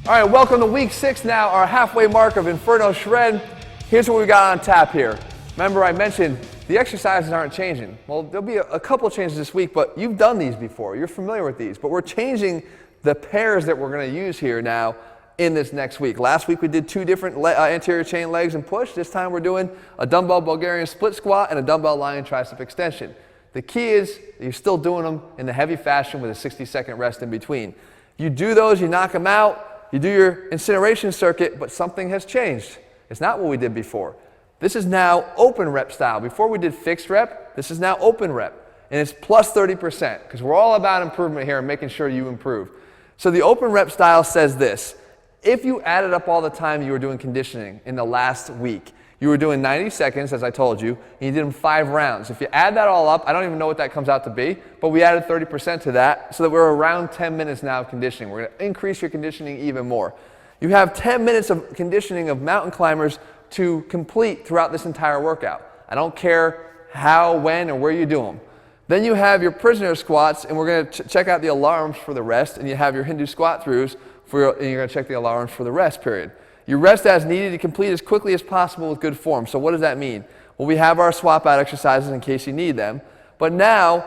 All right, welcome to week 6 now, our halfway mark of Inferno Shred. Here's what we got on tap here. Remember I mentioned the exercises aren't changing. Well, there'll be a couple changes this week, but you've done these before. You're familiar with these, but we're changing the pairs that we're going to use here now in this next week. Last week we did 2 different anterior chain legs and push. This time we're doing a dumbbell Bulgarian split squat and a dumbbell lion tricep extension. The key is that you're still doing them in the heavy fashion with a 60-second rest in between. You do those, you knock them out. You do your incineration circuit, but something has changed. It's not what we did before. This is now open rep style. Before we did fixed rep, this is now open rep. And it's plus 30%, because we're all about improvement here and making sure you improve. So the open rep style says this. If you added up all the time you were doing conditioning in the last week, you were doing 90 seconds, as I told you, and you did them 5 rounds. If you add that all up, I don't even know what that comes out to be, but we added 30% to that, so that we're around 10 minutes now of conditioning. We're going to increase your conditioning even more. You have 10 minutes of conditioning of mountain climbers to complete throughout this entire workout. I don't care how, when, or where you do them. Then you have your prisoner squats, and we're going to check out the alarms for the rest, and you have your Hindu squat throughs, and you're going to check the alarms for the rest period. You rest as needed to complete as quickly as possible with good form. So what does that mean? Well, we have our swap out exercises in case you need them. But now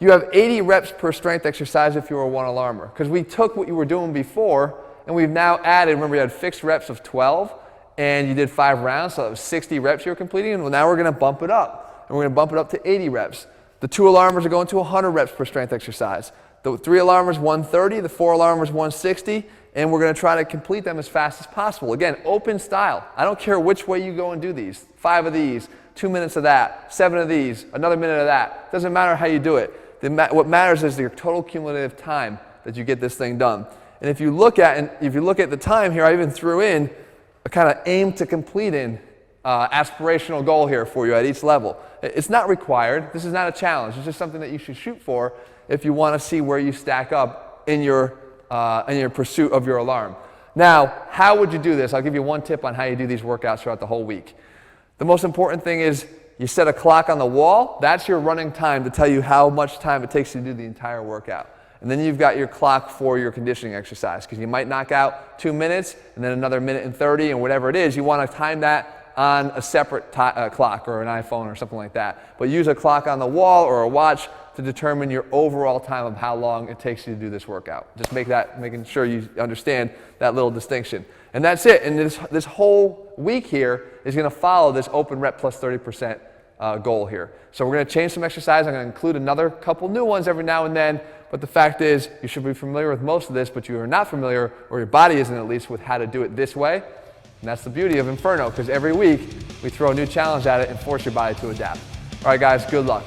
you have 80 reps per strength exercise if you were a 1 alarmer. Because we took what you were doing before and we've now added, remember you had fixed reps of 12 and you did 5 rounds, so that was 60 reps you were completing. And now we're going to bump it up. And we're going to bump it up to 80 reps. The 2 alarmers are going to 100 reps per strength exercise. The 3 alarmers 130, the 4 alarmers 160. And we're going to try to complete them as fast as possible. Again, open style. I don't care which way you go and do these. 5 of these, 2 minutes of that, 7 of these, another minute of that. Doesn't matter how you do it. What matters is your total cumulative time that you get this thing done. And if you look at the time here, I even threw in a kind of aim to complete in aspirational goal here for you at each level. It's not required. This is not a challenge. It's just something that you should shoot for if you want to see where you stack up in your pursuit of your alarm. Now, how would you do this? I'll give you one tip on how you do these workouts throughout the whole week. The most important thing is you set a clock on the wall. That's your running time to tell you how much time it takes you to do the entire workout. And then you've got your clock for your conditioning exercise, because you might knock out 2 minutes and then another minute and 30 and whatever it is. You want to time that on a separate clock or an iPhone or something like that. But use a clock on the wall or a watch to determine your overall time of how long it takes you to do this workout. Just making sure you understand that little distinction. And that's it. And this whole week here is going to follow this open rep plus 30% goal here. So we're going to change some exercise. I'm going to include another couple new ones every now and then. But the fact is, you should be familiar with most of this, but you are not familiar, or your body isn't at least, with how to do it this way. And that's the beauty of Inferno, because every week we throw a new challenge at it and force your body to adapt. All right, guys, good luck.